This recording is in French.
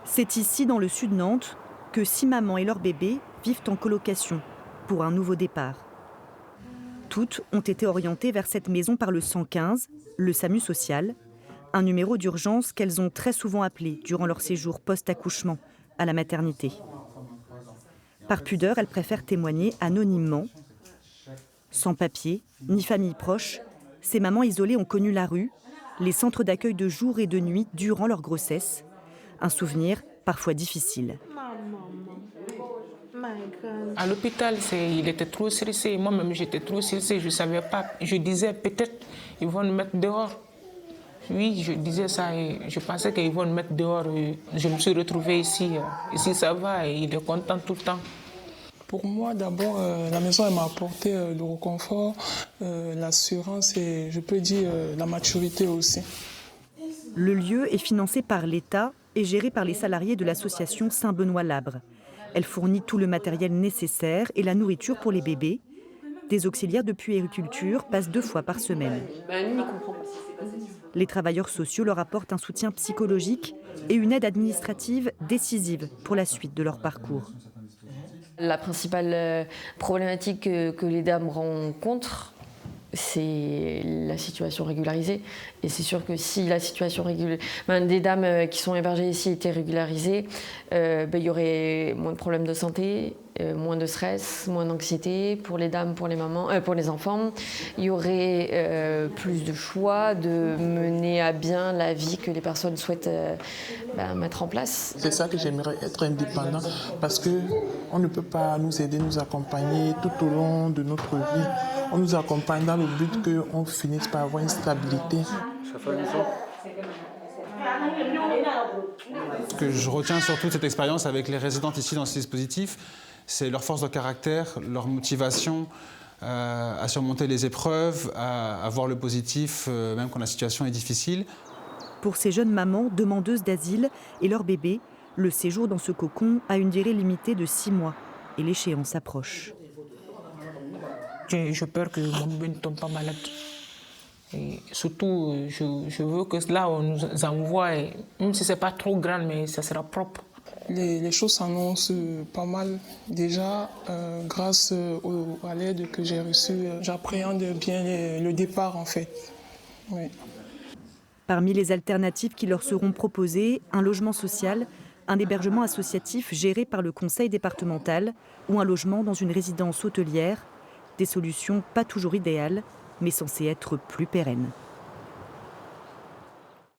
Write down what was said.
C'est ici, dans le sud de Nantes, que 6 mamans et leur bébé vivent en colocation pour un nouveau départ. Toutes ont été orientées vers cette maison par le 115, le SAMU social, un numéro d'urgence qu'elles ont très souvent appelé durant leur séjour post-accouchement à la maternité. Par pudeur, elles préfèrent témoigner anonymement. Sans papier, ni famille proche, ces mamans isolées ont connu la rue, les centres d'accueil de jour et de nuit durant leur grossesse. Un souvenir parfois difficile. À l'hôpital, il était trop stressé. Moi-même, j'étais trop stressée. Je ne savais pas. Je disais peut-être ils vont nous mettre dehors. Oui, je disais ça et je pensais qu'ils vont nous mettre dehors. Je me suis retrouvée ici. Ici, ça va et il est content tout le temps. Pour moi, d'abord, la maison elle m'a apporté le réconfort, l'assurance et je peux dire la maturité aussi. Le lieu est financé par l'État et géré par les salariés de l'association Saint-Benoît-Labre. Elle fournit tout le matériel nécessaire et la nourriture pour les bébés. Des auxiliaires de puériculture passent 2 fois par semaine. Les travailleurs sociaux leur apportent un soutien psychologique et une aide administrative décisive pour la suite de leur parcours. La principale problématique que les dames rencontrent, c'est la situation régularisée. Et c'est sûr que si la situation des dames qui sont hébergées ici était régularisée, il y aurait moins de problèmes de santé, moins de stress, moins d'anxiété pour les dames, pour les mamans, pour les enfants. Il y aurait plus de choix de mener à bien la vie que les personnes souhaitent mettre en place. C'est ça que j'aimerais, être indépendant, parce qu'on ne peut pas nous aider, nous accompagner tout au long de notre vie. On nous accompagne dans le but qu'on finisse par avoir une stabilité. Ce que je retiens surtout de cette expérience avec les résidentes ici dans ce dispositif, c'est leur force de caractère, leur motivation à surmonter les épreuves, à voir le positif, même quand la situation est difficile. Pour ces jeunes mamans demandeuses d'asile et leurs bébés, le séjour dans ce cocon a une durée limitée de 6 mois et l'échéance approche. J'ai peur que mon bébé ne tombe pas malade. Et surtout, je veux que là, on nous envoie, même si ce n'est pas trop grand, mais ça sera propre. Les choses s'annoncent pas mal. Déjà, grâce à l'aide que j'ai reçue, j'appréhende bien le départ en fait. Oui. Parmi les alternatives qui leur seront proposées, un logement social, un hébergement associatif géré par le conseil départemental ou un logement dans une résidence hôtelière. Des solutions pas toujours idéales, mais censées être plus pérennes.